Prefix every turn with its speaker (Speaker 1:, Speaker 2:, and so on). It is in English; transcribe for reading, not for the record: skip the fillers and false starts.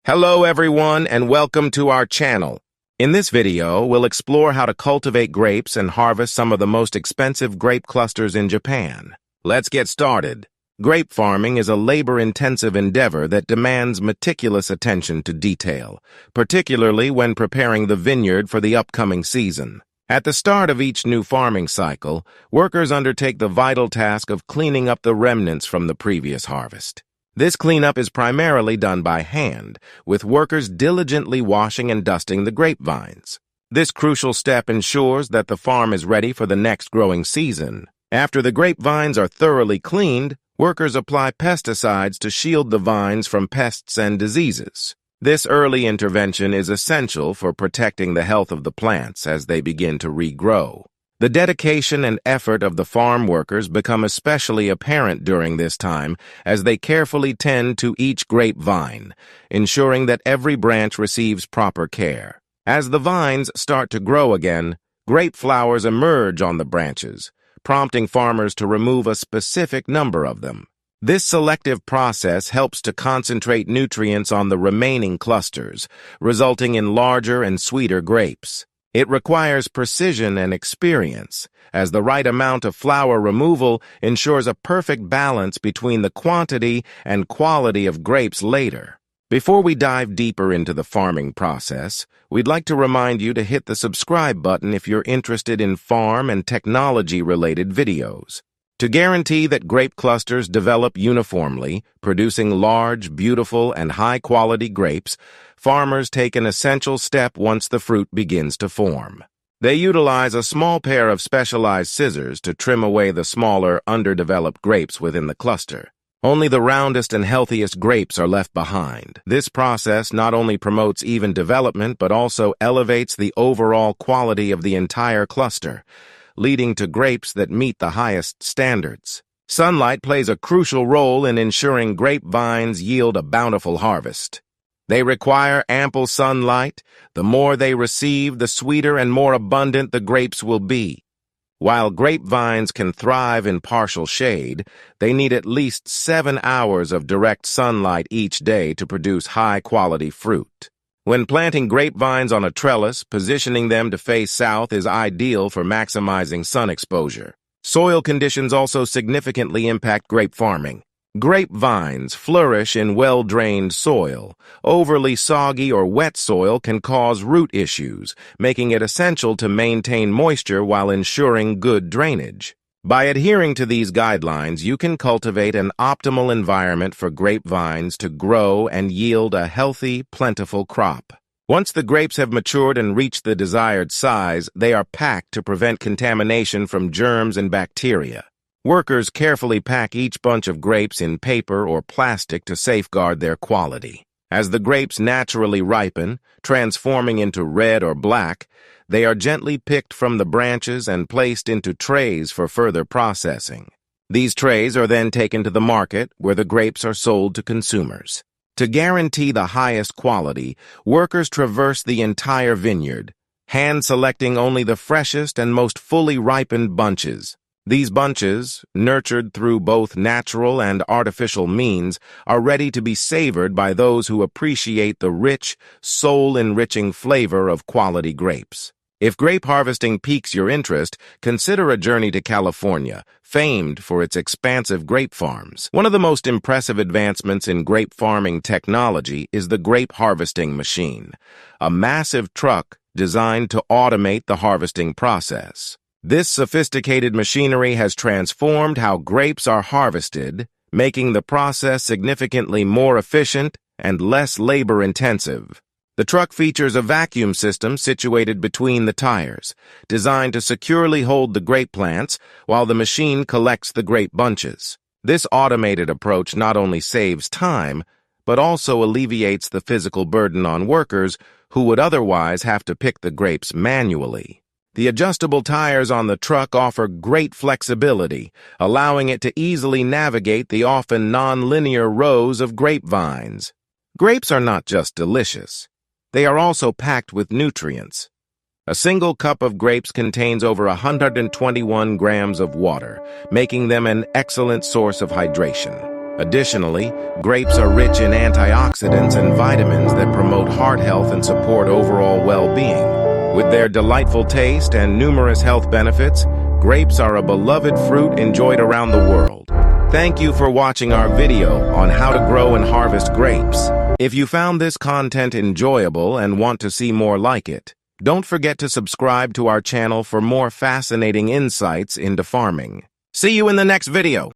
Speaker 1: Hello everyone and welcome to our channel. In this video, we'll explore how to cultivate grapes and harvest some of the most expensive grape clusters in Japan. Let's get started. Grape farming is a labor-intensive endeavor that demands meticulous attention to detail, particularly when preparing the vineyard for the upcoming season. At the start of each new farming cycle, workers undertake the vital task of cleaning up the remnants from the previous harvest. This cleanup is primarily done by hand, with workers diligently washing and dusting the grapevines. This crucial step ensures that the farm is ready for the next growing season. After the grapevines are thoroughly cleaned, workers apply pesticides to shield the vines from pests and diseases. This early intervention is essential for protecting the health of the plants as they begin to regrow. The dedication and effort of the farm workers become especially apparent during this time as they carefully tend to each grapevine, ensuring that every branch receives proper care. As the vines start to grow again, grape flowers emerge on the branches, prompting farmers to remove a specific number of them. This selective process helps to concentrate nutrients on the remaining clusters, resulting in larger and sweeter grapes. It requires precision and experience, as the right amount of flower removal ensures a perfect balance between the quantity and quality of grapes later. Before we dive deeper into the farming process, we'd like to remind you to hit the subscribe button if you're interested in farm and technology-related videos. To guarantee that grape clusters develop uniformly, producing large, beautiful, and high-quality grapes, farmers take an essential step once the fruit begins to form. They utilize a small pair of specialized scissors to trim away the smaller, underdeveloped grapes within the cluster. Only the roundest and healthiest grapes are left behind. This process not only promotes even development but also elevates the overall quality of the entire cluster, leading to grapes that meet the highest standards. Sunlight plays a crucial role in ensuring grapevines yield a bountiful harvest. They require ample sunlight. The more they receive, the sweeter and more abundant the grapes will be. While grapevines can thrive in partial shade, they need at least 7 hours of direct sunlight each day to produce high-quality fruit. When planting grapevines on a trellis, positioning them to face south is ideal for maximizing sun exposure. Soil conditions also significantly impact grape farming. Grapevines flourish in well-drained soil. Overly soggy or wet soil can cause root issues, making it essential to maintain moisture while ensuring good drainage. By adhering to these guidelines, you can cultivate an optimal environment for grapevines to grow and yield a healthy, plentiful crop. Once the grapes have matured and reached the desired size, they are packed to prevent contamination from germs and bacteria. Workers carefully pack each bunch of grapes in paper or plastic to safeguard their quality. As the grapes naturally ripen, transforming into red or black, they are gently picked from the branches and placed into trays for further processing. These trays are then taken to the market, where the grapes are sold to consumers. To guarantee the highest quality, workers traverse the entire vineyard, hand-selecting only the freshest and most fully ripened bunches. These bunches, nurtured through both natural and artificial means, are ready to be savored by those who appreciate the rich, soul-enriching flavor of quality grapes. If grape harvesting piques your interest, consider a journey to California, famed for its expansive grape farms. One of the most impressive advancements in grape farming technology is the grape harvesting machine, a massive truck designed to automate the harvesting process. This sophisticated machinery has transformed how grapes are harvested, making the process significantly more efficient and less labor-intensive. The truck features a vacuum system situated between the tires, designed to securely hold the grape plants while the machine collects the grape bunches. This automated approach not only saves time, but also alleviates the physical burden on workers who would otherwise have to pick the grapes manually. The adjustable tires on the truck offer great flexibility, allowing it to easily navigate the often non-linear rows of grapevines. Grapes are not just delicious. They are also packed with nutrients. A single cup of grapes contains over 121 grams of water, making them an excellent source of hydration. Additionally, grapes are rich in antioxidants and vitamins that promote heart health and support overall well-being. With their delightful taste and numerous health benefits, grapes are a beloved fruit enjoyed around the world. Thank you for watching our video on how to grow and harvest grapes. If you found this content enjoyable and want to see more like it, don't forget to subscribe to our channel for more fascinating insights into farming. See you in the next video.